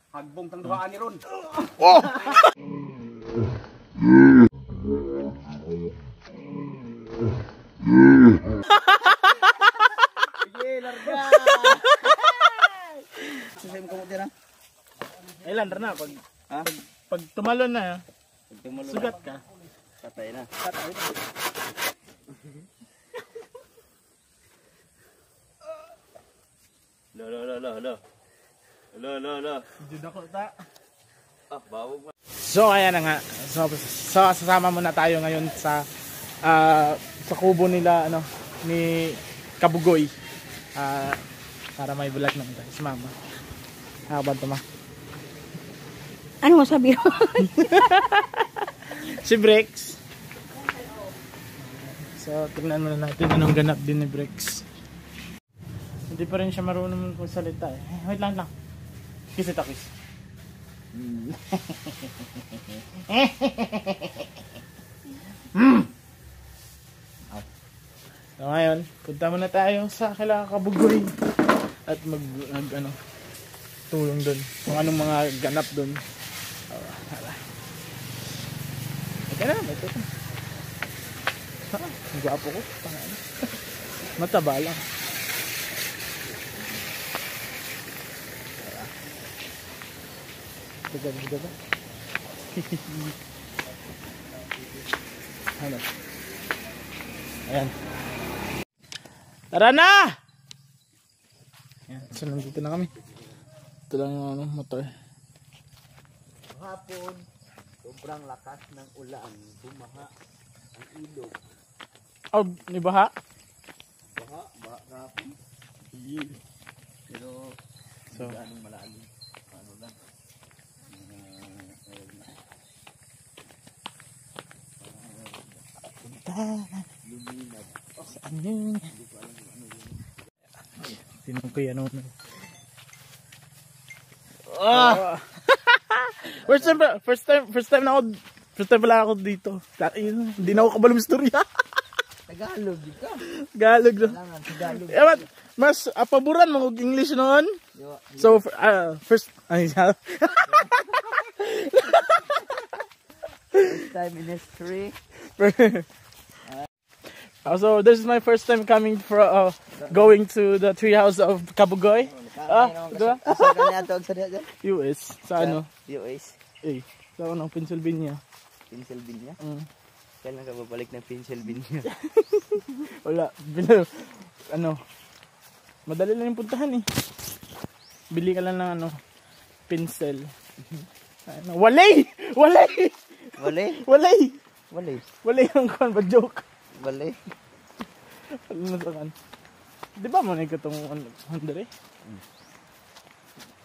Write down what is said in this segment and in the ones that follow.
Hagbong tang duhaan ni ron. Oh! Sige, larga. Susay mo kamot dyan ha? Ay landar na pag Ha? pag tumalon na, Pag tumulo sugat ka. patay na. Patay na. Lo. Jud ako ta. Ah, bawog mo. So ayan na nga. So sasama muna tayo ngayon sa kubo nila ano ni Kabugoy. Para may vlog naman tayo si Mama. Habang tuma. Ano masabi mo? Si Brex. So tingnan muna natin anong ganap din ni Brex. Hindi pa rin siya marunong magsalita eh. Wait lang. Kiss it, kiss. So ngayon, punta muna tayo sa kila Kabugoy at ano, tulong doon kung anong mga ganap doon. Ito na, ito. Ang gwapo ko. Mataba lang. Diba? Ano? Ayan. Tara na! Ayan, so nandito na kami. Ito lang yung ano, motor. Hapon, sobrang lakas ng ulan, bumaha ang ilog. Oh, ni Baha? Baha hapon. Pero, So, anong malalim? Ano lang? Luminag. saan yun? Tinong ko yan. First time pala ako dito. Hindi na ako kabalong istorya. Tagalog, di ka? Tagalog no. Kailangan, Tagalog. Mas paboran mo og English noon. So first First time in history. So this is my first time coming for going to the treehouse of Kabugoy. Diba? Asa ka niya ito? Sa diyan? US. Sa ano? US. Sa ano? Pennsylvania. Pennsylvania? Mm. Kailan ka babalik ng Pennsylvania? Wala. Ano? Madali lang yung puntahan eh. Bili ka lang ng ano? Pencil. Ano? Walay! Wale? Walay ang kuhan ba? Joke. Wale? Ano na sa kan? Di ba mo na ikatong handere?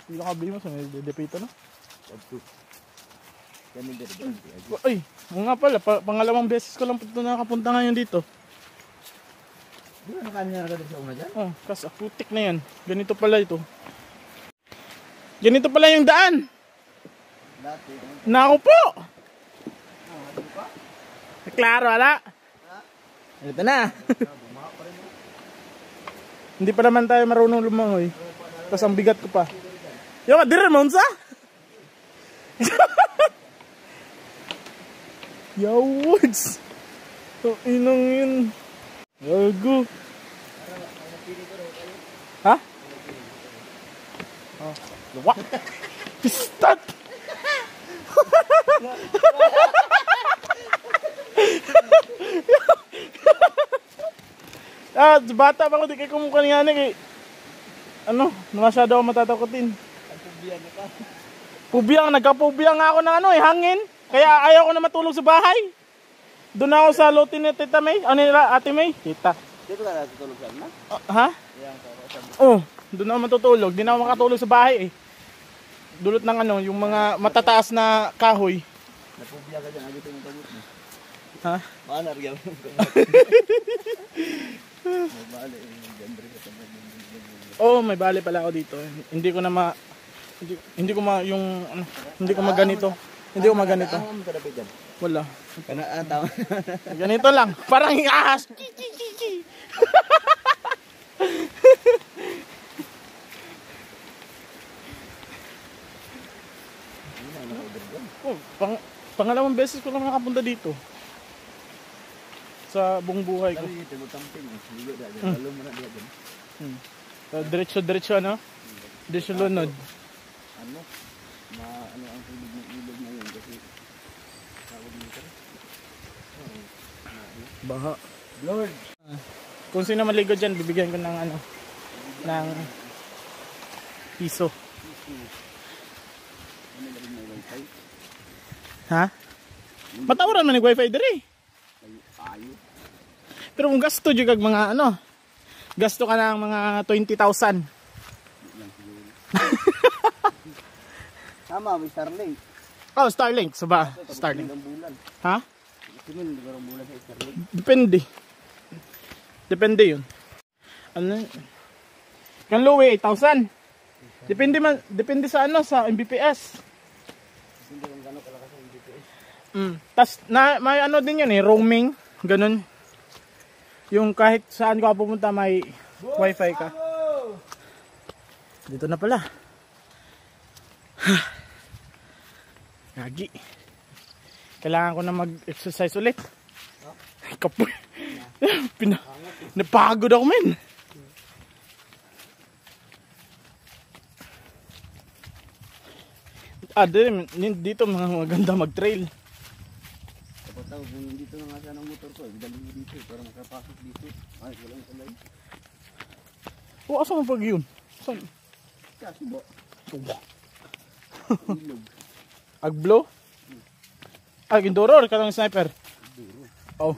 Hindi ka kabili mo sa may depito no? Ay, nga pala, pangalawang beses ko lang nakapunta ngayon dito. Di ba nakanya na ka sa una dyan? Oh, kasi putik na yan. Ganito pala ito. Ganito pala yung daan. Dati. Naku po! Klaro, ala? Ito na. Hindi pa naman tayo marunong lumangoy. Tapos ang bigat ko pa. Yung adiran mo unsa? Yawods! So, inong yun. Gago. Ha? Oh, luwak. Pistat! Bata pa ako, di kayo kumukha nga kay ano, masyado ako matatakotin. Pubiyang, nagka-pubiyang nga ako ng ano hangin. Kaya ayaw ko na matulog sa bahay. Doon ako sa lote ni Tita May. Ano nila, Ate May? Tita. Dito ka natutulog saan na? Ha? Oh, doon ako matutulog. Di na ako makatulog sa bahay eh. Dulot ng ano, yung mga matataas na kahoy. Napubiya ka dyan, agito yung pagod mo. Ha? Maanar yan. Mabali yung gandri ka tamad. Oh, may bali pala ako dito. Hindi ko na hindi ko yung ano, hindi ko maganito. Hindi ko maganito. Ano mo tarabi dyan? Wala. Tama. Ganito lang. Parang ahas. Oh, pangalawang beses ko lang nakapunta dito. Sa buong buhay ko. So, diretso ano? Diretso lunod. Ano? Ano ang tubig ng ilog ngayon kasi tawag nito. Baha. Lord. Kung sino maligo dyan, bibigyan ko ng ano, ng piso. Ano na rin may wifi? Ha? Matawaran man ng wifi diri. Ayo. Pero kung gasto dyan kag mga ano, gasto ka ng mga 20,000. Tama, may Starlink. Oh, Starlink. So ba? Starlink. Ang bulan. Ha? Kasi may lugar ang bulan sa Starlink. Depende. Depende yun. Ano? Kan low 8,000. Depende sa ano, sa Mbps. Hindi lang gano'n kalakas ang GPS. Tas may ano din yun roaming, ganun. Yung kahit saan ka pupunta may wifi ka. Dito na pala. Gagi. Kailangan ko na mag-exercise ulit. Kapoy. Napagod ako, men. Dito mga maganda mag-trail. Kapag tawag kung dito na nga siya ng motor ko, dali mo dito para makapasok dito. Ay, walang salay. O, asa mo pag yun? Saan? Kasi ba? Tuba. Ilog. Agblo? Ay, Gindoror, ka ng sniper. Oh.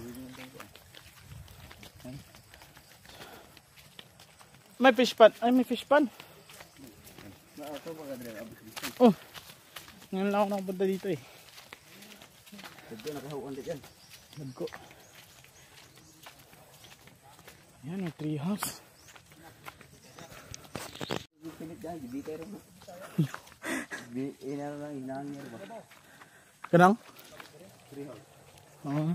May fish pan. Ay, may fish pan. Ito ba ka dyan? Abos dito. Oh. Ngayon lang ako nakapunta dito eh. Ito, nakahawan dyan. Nagko. Yan, may tree house. Pilit dyan, di tayo rin mo. Ina lang, inangir ba? Kanang? Tree house. Oo.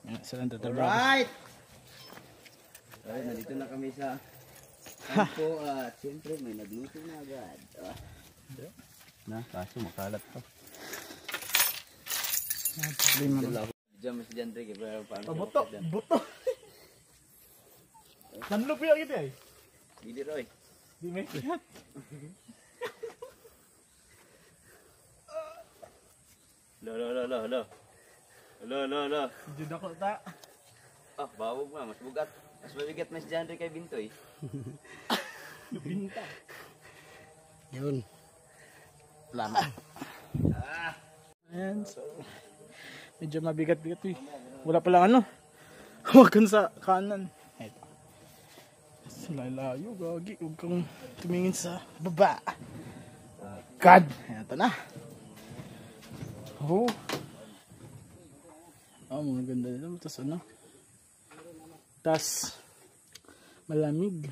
Yan, sila tatabra. Alright! Alright, nandito na kami sa campo at siyempre may nagluto na agad. Na, kaso makalat pa. Diyan mas dyan, Rick. Buto! Buto! Nanlop yung gitu eh. Hindi, Roy. Di may kiyat. Lo. Jud ako ta. Ah, bawog na. Mas bugat. Mas mabigat mas dyan, Rick, kay Bintoy. Binta. Yun. Lama. Ayan, so medyo mabigat-bigat eh. Wala palang ano. Hawakan sa kanan. Ito. Layo, gagi. Huwag kang tumingin sa baba. God. Ito na. Oh. Oh, mga ganda nila. Tapos ano. Tapos malamig.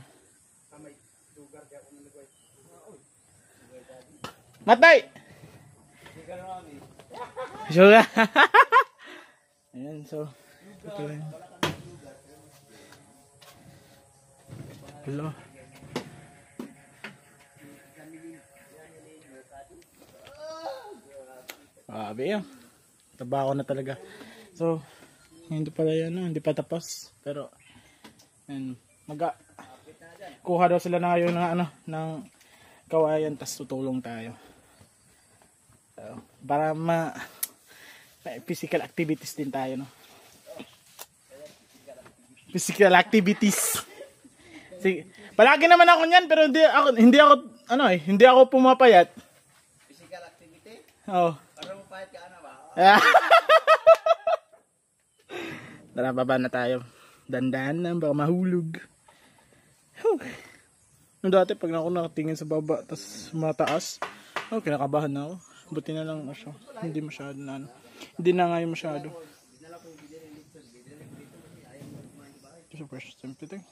Matay! Sugar. Ayan, so ito lang. Hello. Grabe yan. Taba ko na talaga. So, hindi pala yan, no? Hindi pa tapos. Pero, yan, kuha daw sila na ngayon ng, ano, ng kawayan, tas tutulong tayo. So, para physical activities din tayo, no? Physical activities. Sige. Palagi naman ako niyan, pero hindi ako pumapayat. Physical activity? Oo. Para mo pahit ka na ba? Tara, baba na tayo. Dandan na, baka mahulog. Nung dati, pag ako nakatingin sa baba, tas mataas, kinakabahan na ako. Buti na lang siya. Hindi masyado na, hindi na ngayon masyado. Super simple.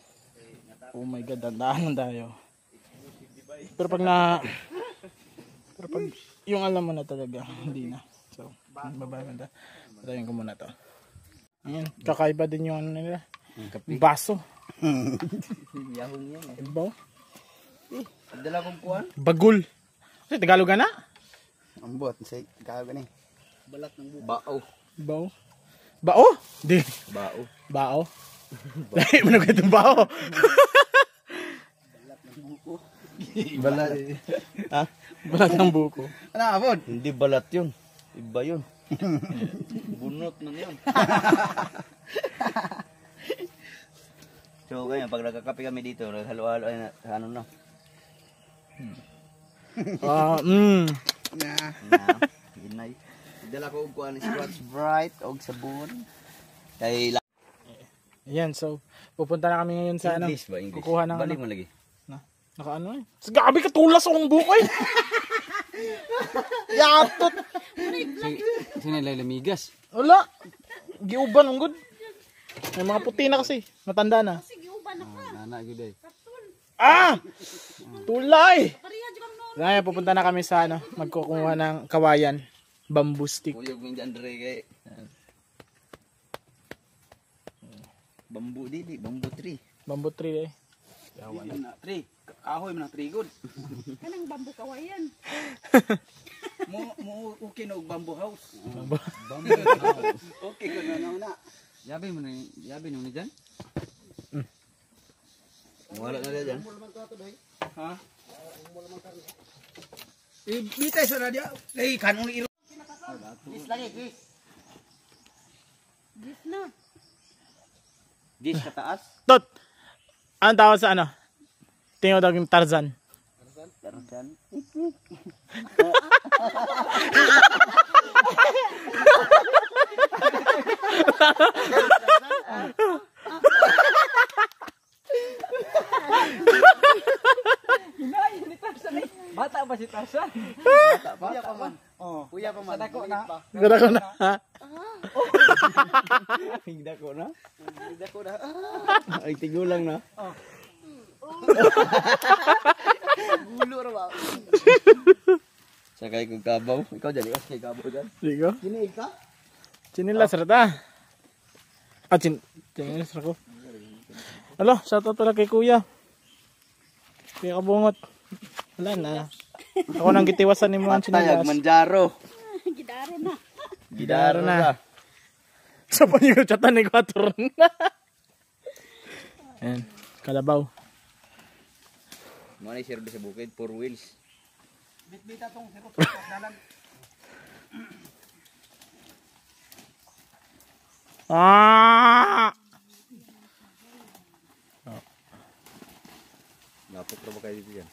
Oh my god, dandahan tayo. Pero pag yung alam mo na talaga, hindi na. So, baba na. Patayin ko muna to. Ayan, kakaiba din yung ano nila. Baso. Yahon yan eh. Iba. Dala kong kuhan. Bagul. Kasi Tagalog na? Ambot, say kaga ni. Balat ng buko. Bao. Bao. Bao? Di. Bao. Bao. Lahi mo na itong bao. Balat ng buko. Balat. Ha? Balat ng buko. Ano abot? Hindi balat 'yun. Iba 'yun. Bunot na 'yun. So ganyan, pag nagkakape kami dito, naghalo-halo ay ano na. Ginay. Dala ko og kuan Scotch Brite og sabon. Kay Ayan, so pupunta na kami ngayon sa ano. English ba? English. Kukuha ng Balik ano. mo lagi. Naka ano eh. Gabi ka tulas akong buko eh. Yatot. Sinilay lamigas. Wala. Giuban ang good. May mga puti na kasi. Matanda na. Nana gyud ay. Ah! Tulay! Kaya pupunta na kami sa ano, magkukuha ng kawayan. Bamboo stick. Kuyog min Andre kay. Bamboo dili, bamboo tree. Bamboo tree eh. Yawan na tree. Kahoy man na tree good. Kanang bamboo kawayan. Mo okay na og bamboo house. Bamboo. House. Okay ko na. Yabi mo ni diyan. Wala na diyan. Ha? Bitay sa radio. Lagi kanong iro. Gis lagi, gis. Gis na. Gis sa taas. Tot! Anong tawag sa ano? Tingnan daw yung Tarzan. Tarzan. Bata ba si Tarzan? Bata pa. Kuya pa man. Oh, kuya pa man. Sadako na. Ganda ko na. Ha? Higdako na. Higdako na. Ay tigulang na. Oh. Gulo ra ba? Sakay kog kabaw. Ikaw dali ka kay kabaw dyan. Digo. Kiniig ka? Chinilas rata. Chinilas ako. Alo, shoutout pala kay kuya. Kuya Kabungot. Wala na. Ako nang gitiwasan ni mo ang Patayag chinilas. Manjaro. Gidaro na. Gidaro na. Sa panyo chatan ni 4 na. Ayan, kalabaw. Mo ni sirbe sa bukid, 4 wheels. Bitbita tong sirop dalan. Ah! Napok ra ba kayo dito yan?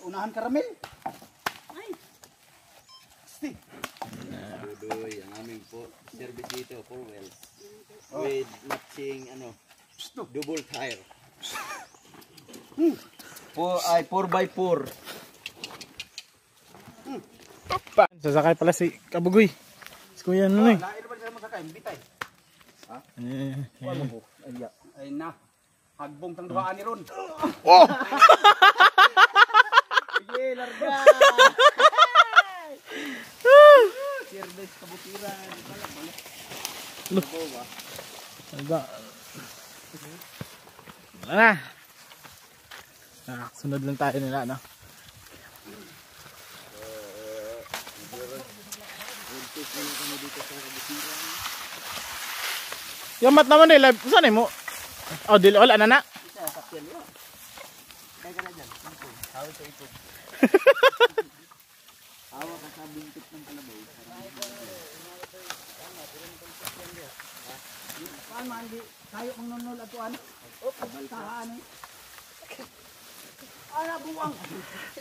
Unahan karamel. Ay, Dudoy, ang aming po service dito, 4 wheels. With matching ano, double tire. 4x4. Sasakay pala si Kabugoy. Si Kuya Nunoy. Lain ba siya masakay? Bitay. Ha? Wala po. Ay na. Hagbong tang duhaan ni Ron. Oh! Sige, larga. Service kabukiran. Wala. Wala na. Sunod lang tayo nila, no? Yung mat naman eh, live. Saan eh mo? Oh, wala na na. Hawa ka sa bingkit ng kalabaw. Paan man di tayo kung nunol atuan. Oh, baltahan eh. Ara buwang.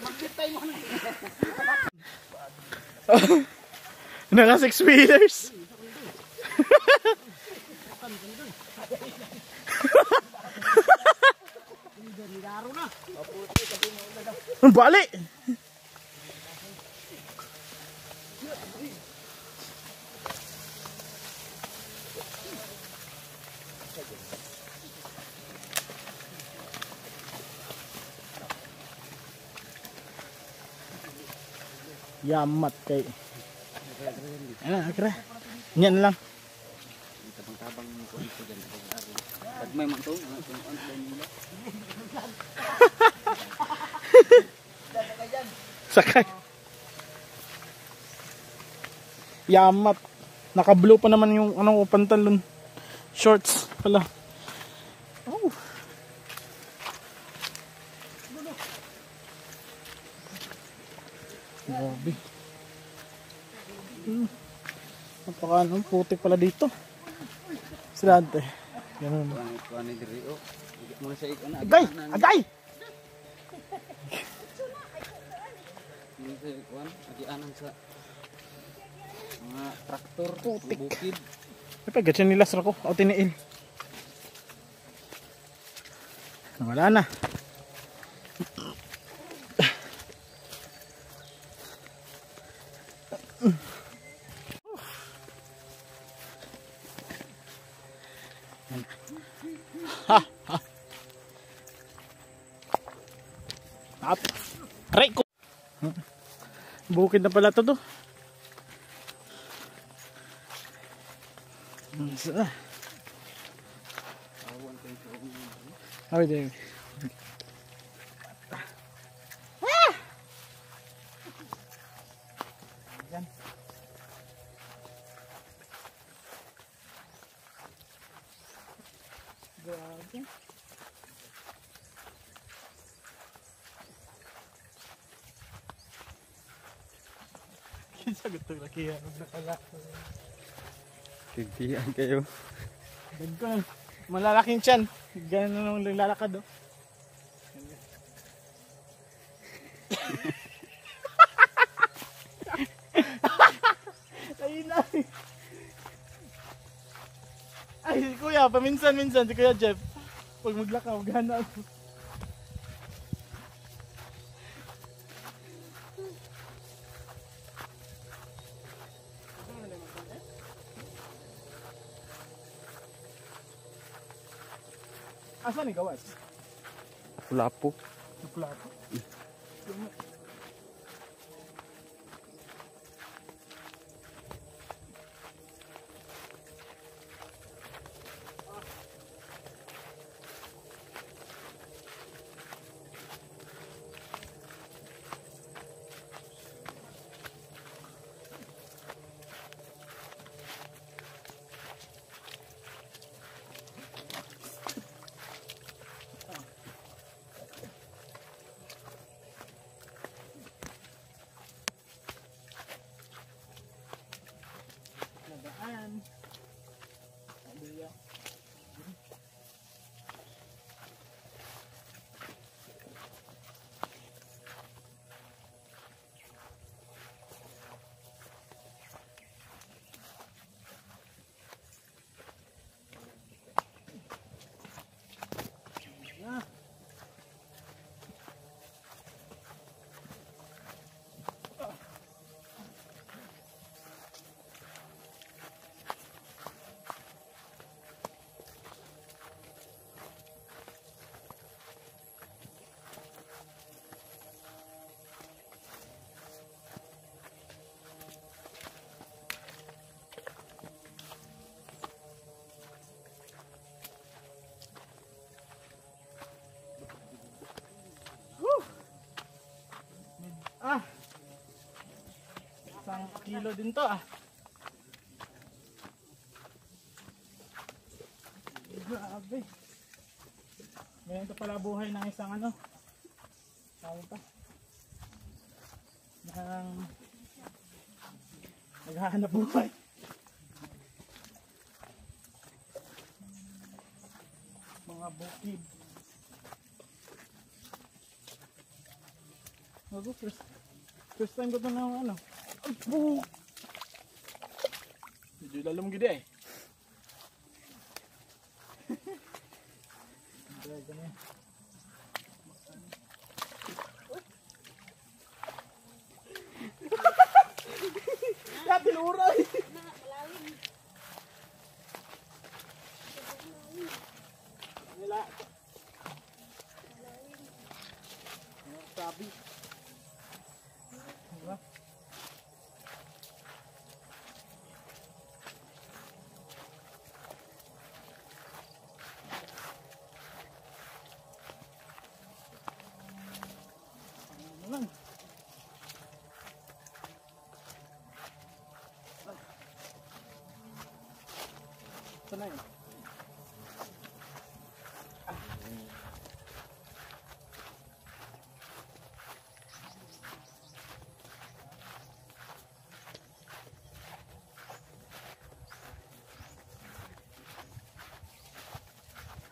Magbitay mo na. Naka 6 wheelers. Balik. Yamat kay. Ano, akira. Yan lang. May mantong, ano ba nila? Sakay. Yamat. Naka-blue pa naman yung ano pantalon. Shorts pala. Oh. Grabe. Napaka ano, putik pala dito. Silante. Ganun. Kuha ni Diri, oh. Higit mo na sa ikon. Agay! Agay! Hindi sa ikon. Agianan sa mga traktor, Putik. bukid. Ay, gatyan nila sa ko. O tiniil. Wala na. Ha! Ha! At, aray ko! Bukid na pala ito to. Ay, din. Grabe. Sagot to laki yan. Nakala. Tigtiyan kayo. Dagko. Malalaking tiyan. Ganun nung lalakad oh. Ayun na. Ay, si kuya, paminsan-minsan si Kuya Jeff. Pag maglakaw, gana ako. Asan ni gawas? Wala po. Napula ako. Nadaan. Ayan. Ah. 1 kilo din to ah. Grabe. Ganito pala buhay ng isang ano. Tawag pa. Nang naghahanap buhay. Mga bukid. Bago, first time ko ito na ano. Ay, buh! Medyo lalong gede eh. Ganyan. Ya, tinuray! Nila. Sabi. Diba?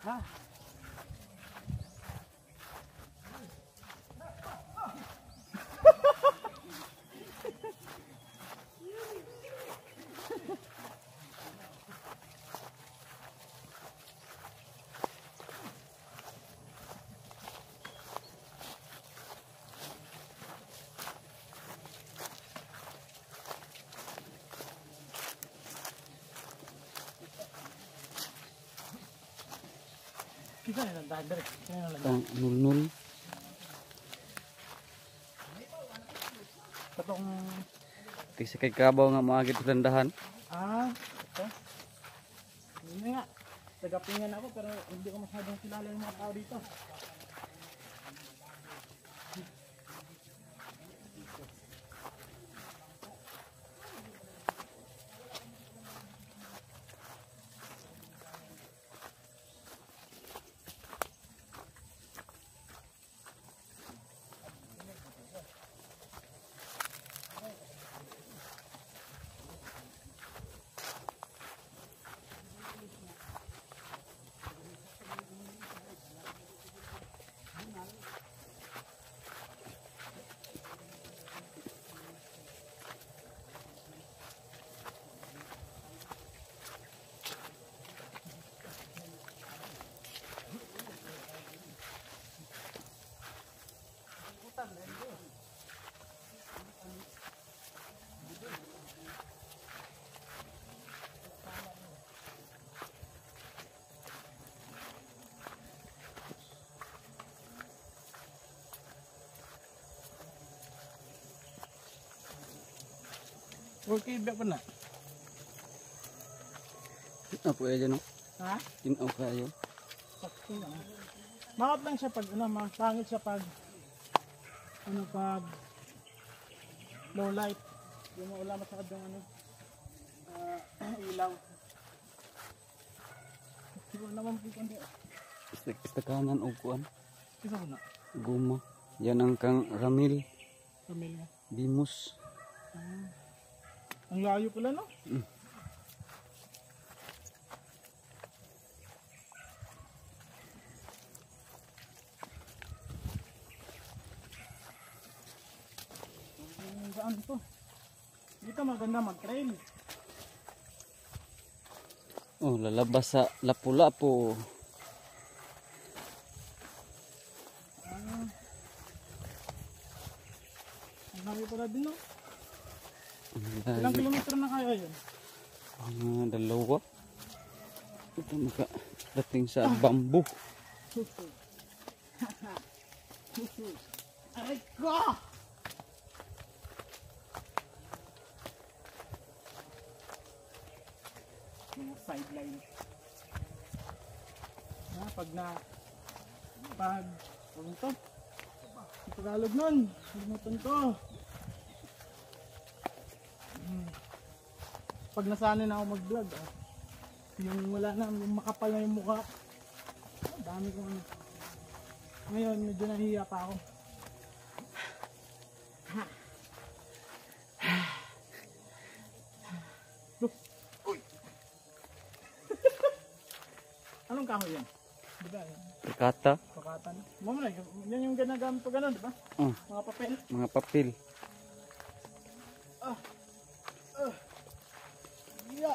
Ha? Kita na lang dahil direct. Kaya na lang. Ang nul-nul. Katong... Kasi kay Kabaw nga maagit tandahan. Ito. Hindi nga. Tagapingan ako pero hindi ko masyadong kilala yung mga tao dito. Okay, ba pa na? Apa aja no? Ha? Tinaw kayo. Sakto lang. Makap lang siya pag ano, pangit siya pag pag low light. Yung wala masyadong ilaw. Siguro naman po kundi. Istakanan o kuan. Isa ko na. Guma. Yan ang kang Ramil. Pamilya. Bimus. Ang layo pala no? Saan to? Dito maganda mag-trail. Oh, lalabas sa Lapu-Lapu. Ang layo pala din no? Ang Ilang layo. kilometro na kaya yun? Dalawa. Ito makadating sa bamboo. Aray ko! Mga sideline. Pag ito? Ang Tagalog nun. Limutan ko. Pag nasanay na ako mag-vlog, yung wala na, yung makapal na yung mukha. Dami kong ano. Ngayon, medyo nahiya pa ako. Uy! Anong kahoy yan? Di ba yan? Perkata. Pakatan. Mamaya, yan yung ginagamit ko gano'n, di ba? Oh, Mga papel. mga papel. Yeah.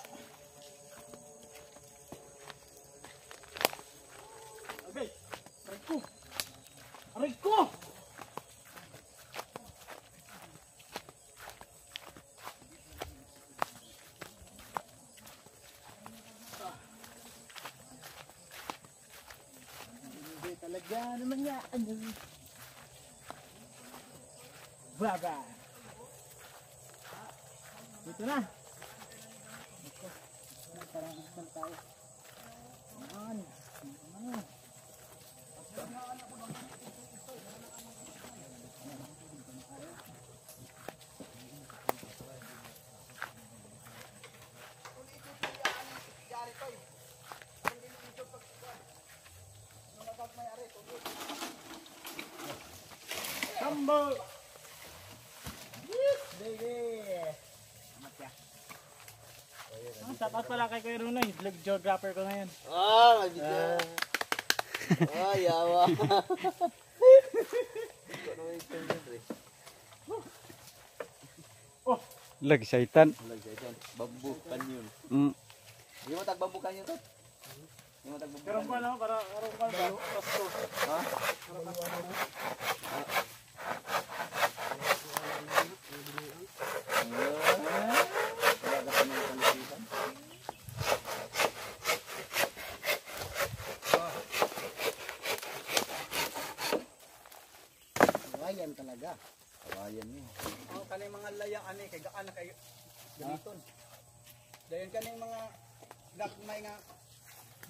Okay. Aray ko! Aray ko! Hindi talaga naman niya. Baba. Dito na. Parang isang tayo. Ayan. Ayan. Sambo! Yes, baby! Amat ya. Shout out pala kay Kuya Runoy, vlog geographer ko ngayon. Ah, Ay, yawa. Lag syaitan. Bambu canyon. Mm. Di mo tag bambu canyon to? Di mo tag bambu Karon pa na para karon pa ba? Pasto. Ha? Wala ka pa mga panisipan. Kawayan talaga. Kawayan niyo. Oh, kanay mga layang ani kay gaan na kay gamiton. Dayon kanay mga gagmay nga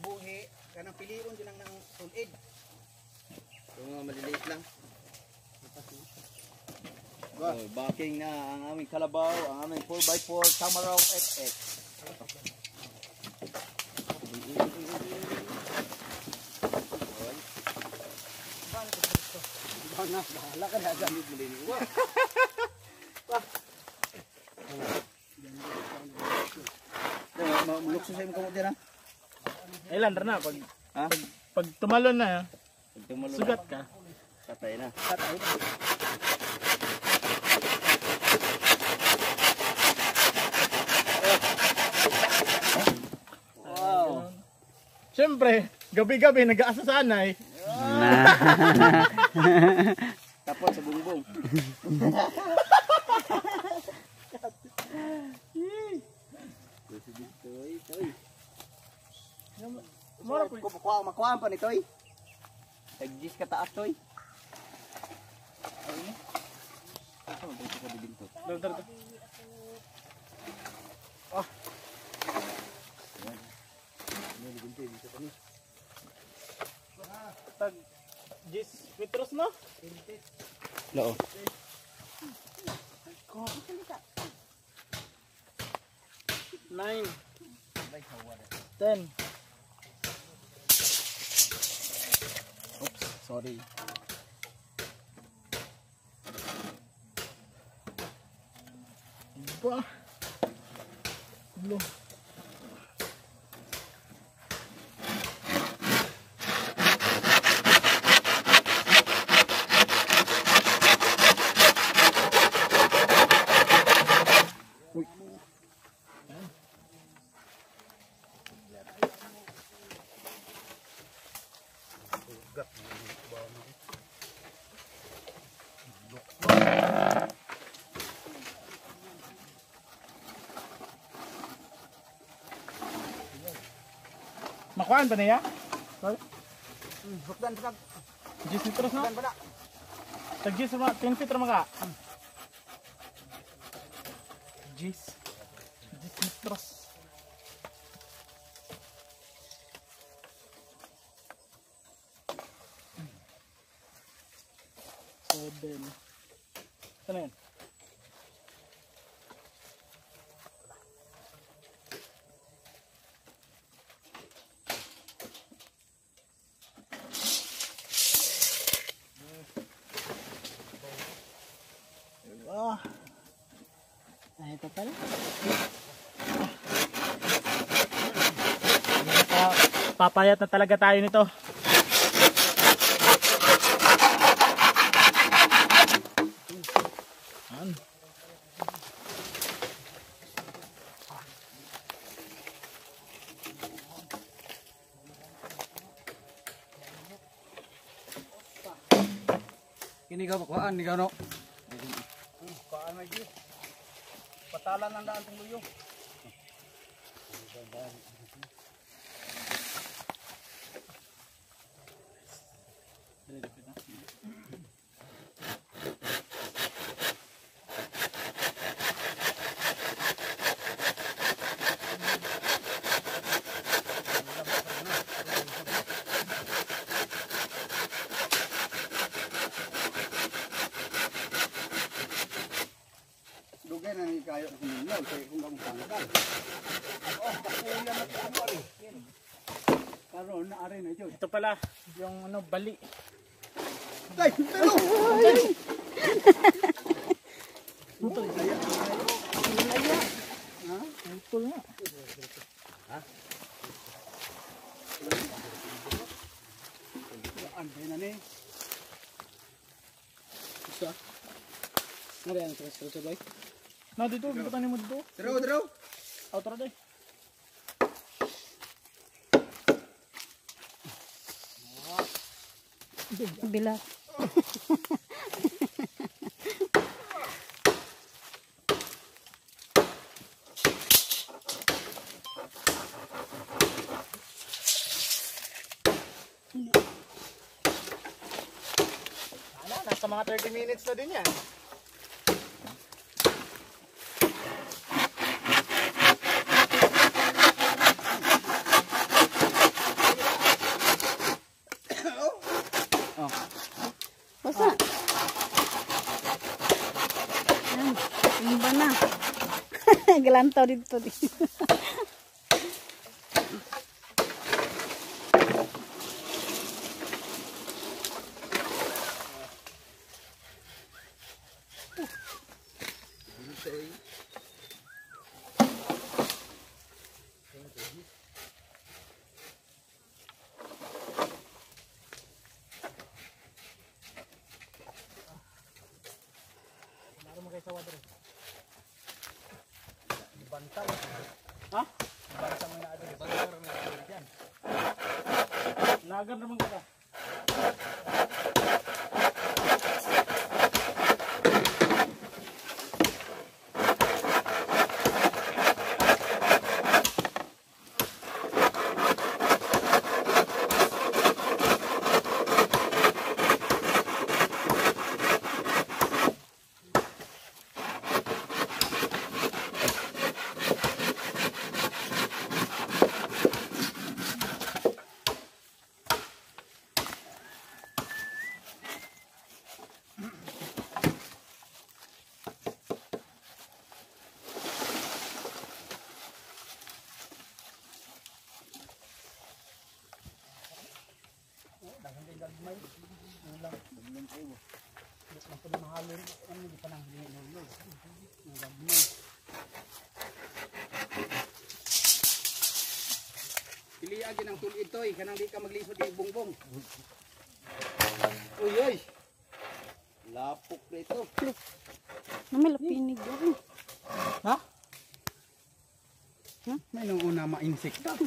buhi kanang pilion din ang sulid. Yung mga maliliit lang. Oh, backing na ang aming kalabaw, ang aming 4x4 Tamaraw FX. Bana, bahala ka na gamit mo din. Mulukso sa imong kamot din ha? Ilan na pag Ha? pag tumalon na, Pag tumulong sugat ka. patay na. Wow. Siyempre, gabi-gabi nag-aasa sa anay. Tapos sa bungbong. Mura po. Makuhaan pa nito eh. Tag-gis ka taas to eh. Ito, dito ka bibintot. Dar. Tag 10 metros no? Loo. Nine. 10. Oops, sorry. Ba. Lo. Makuhaan pa niya? Bukdan pag 10 metros no? bukdan pala. Tag 10 mga 10 feet ra maka. 10 metros. Seven. Ano yun? Ah. Ay, ito pala. Papayat na talaga tayo nito. Yan. Kini ka kuan ni gano. Kuan lagi. Patalan ang daan tong luyong. Dugay na ni kayo sa ninyo kay kung gamong tanggal. Oh, kakuya na ko ari. Karon na ari na ito. Ito pala yung ano bali. Ay, pero. Putol kaya. Ha? Putol nga. Anday na ni. Gusto ah. Nari ano sa sabay? Na dito, bigotan mo dito. Draw. Outro day. Bila. Nasa mga 30 minutes na din yan. Basta. Yan. Tumba na. Galantaw dito. Lagan naman ka. Pilihan din ang tulid to eh, kanang di ka maglisod yung bongbong. Uy! Lapok na ito. Namalapinig yan. Ha? May nung una ma-insekta.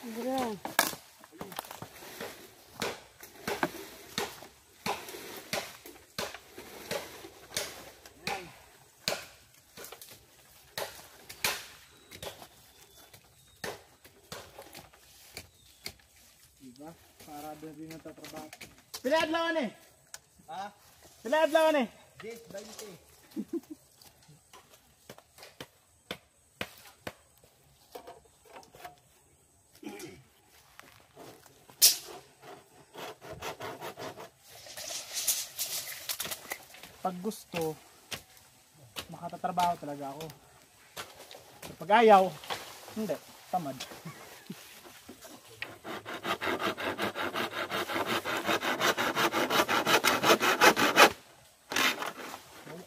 Gra. Diba? Para din yung tatrabaho. Pila adlaw ni? Ha? Pila adlaw ni? 10-20. Pag gusto, makatatrabaho talaga ako. Pag ayaw, hindi, tamad.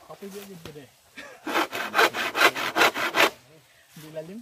Kapag yun dito eh. Hindi lalim.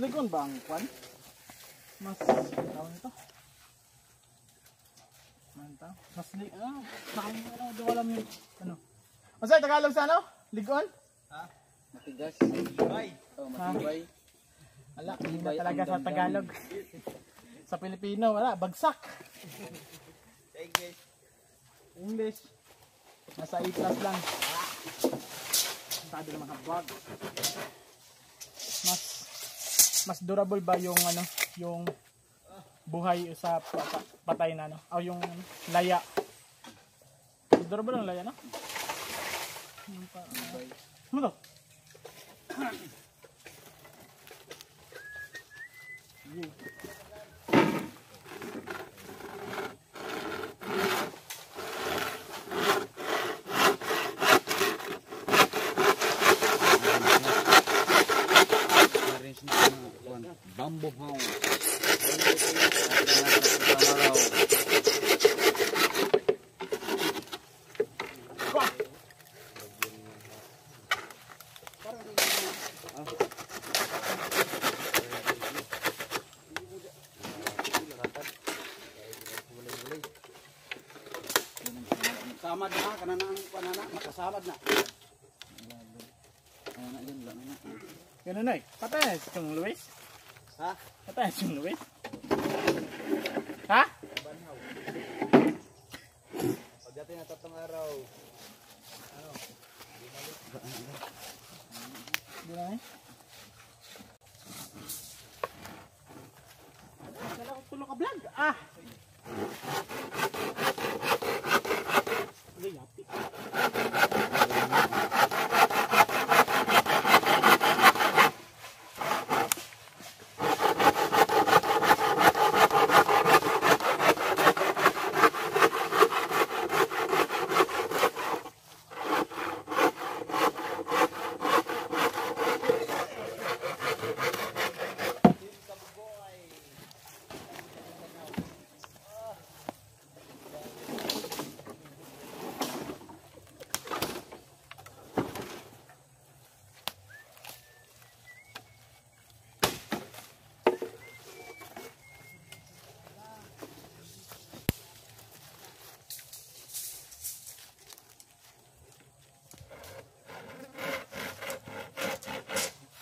ligon ba ang kwan? Mas tawag nito? Mas di alam yung ano. Masay Tagalog sa ano? Ligon? Matigas. Ay, Oh, matibay. Wala, hindi na talaga sa Tagalog. Sa Pilipino, wala, bagsak. English. English. Nasa A+ lang. Sabi ng mga bag. Mas durable ba yung ano, yung buhay sa patay na ano, o yung laya. Durable ang laya, no? Ano to? Bamboo hound. Samad na, kanana ang panana, nakasamad na. Ganun na eh. Patay yung Luis? Ha? Patay yung Luis? Ha? Pagdating na 3 araw. Di na eh. Kala ko tulog ka vlog. Ah! Ay, yapi.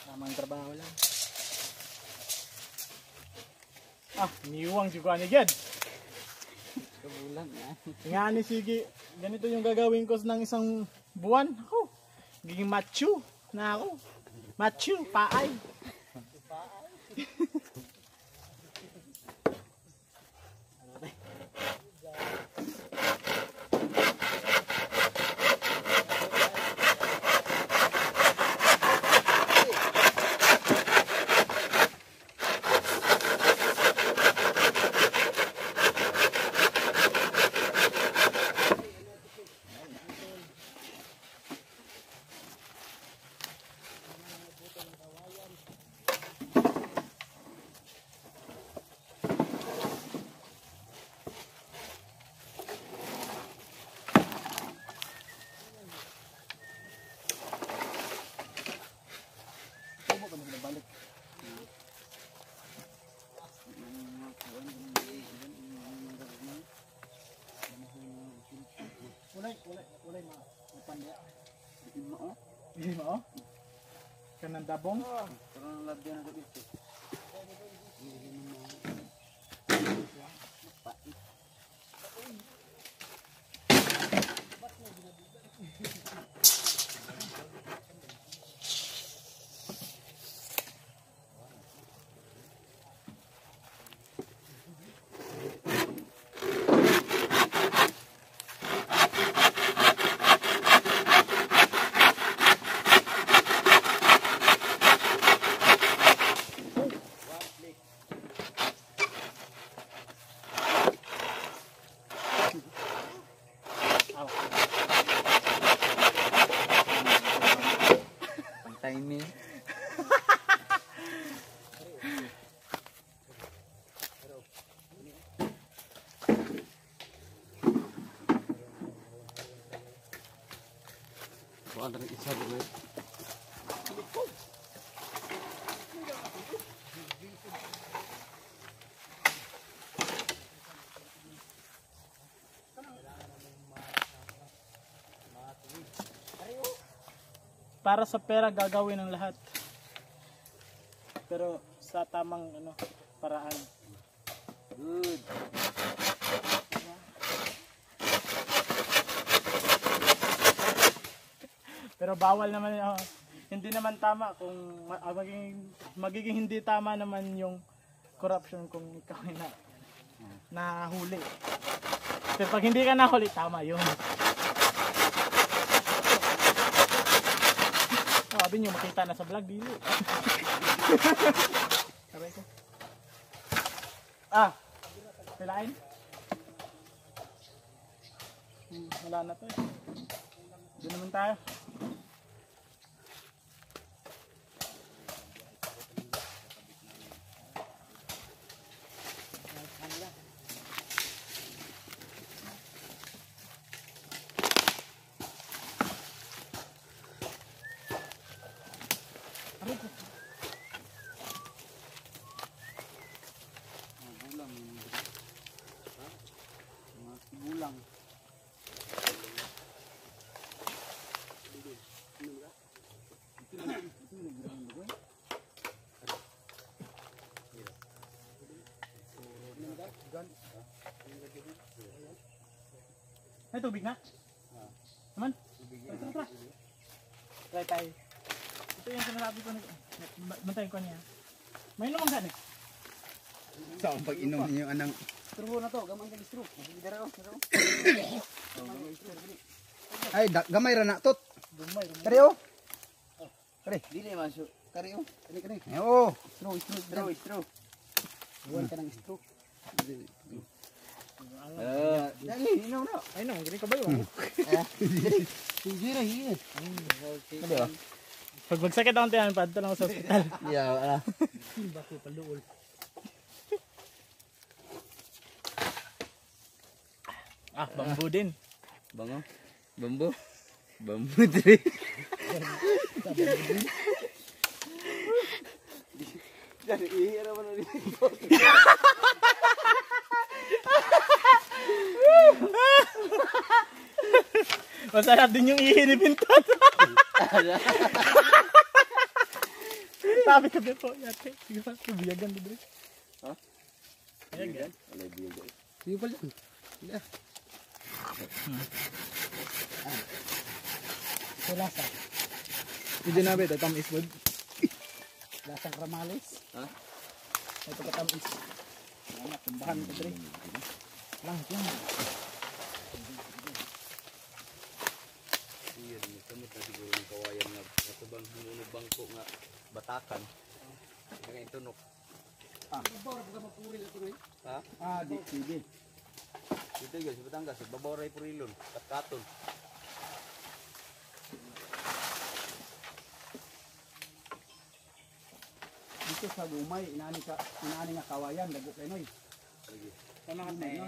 Tamang trabaho lang. Ah, niwang juga ni Ged. Kabulan na. Nga ni sige, ganito yung gagawin ko ng isang buwan. Ako, giging macho na ako. Macho, paay. Ulay mapandya. Hindi mo? Kanang dabong? Parang lagyan na dito. Timing. Bukan dari isa dulu. para sa pera gagawin ng lahat. Pero sa tamang paraan. Good. Pero bawal naman, hindi naman tama kung magiging hindi tama naman yung corruption kung ikaw ay nahuli. Pero pag hindi ka nahuli, tama yun. Sabi nyo, makita na sa vlog, dili. Sabay ko. Pilain? Wala na to eh. Doon naman tayo. Bulang. Ay, tubig na? Naman? Tara. Try tayo. Ito yung sinasabi ko. Bantayin ko niya. May naman ganit. Sa pag inom niyo anang Straw na to, gamay kang straw. Dara oh, straw. ay gamay ra na tot. Dumay. Kare oh. Kare. Dili masuk. Kari oh. Kare. Oo. Straw. Buwan ka ng straw. Dali, inaw na. Ay naman, ganit ka ba yun? Sige na, sige. Kare oh. Pag magsakit akong tiyan, padto lang ako sa ospital. Ya, Bako paluol. Bambu din. Bango. Bambu. Bambu tree. Dari ihira man ni. Masarap din yung ihi ni Pintot. Sabi ko din po, yate. Sige pa, biyagan din. Ha? Biyagan? Wala biyagan. Sige pala. Ya. Ito lasa. Hindi na ba tamis food. Lasang kramales. Ha? Ito katamis. Anak, tumbahan ko dre. Lang. Iyan, kami ta siguro ng kawayan nga katubang hinunog bangko nga batakan. Nga tunok. Di sige. Dito guys, sa Batangas, babaw ray purilon, katkaton. Dito sa gumay inani nga kawayan dago kay noy. Sige. Tama ka tayo.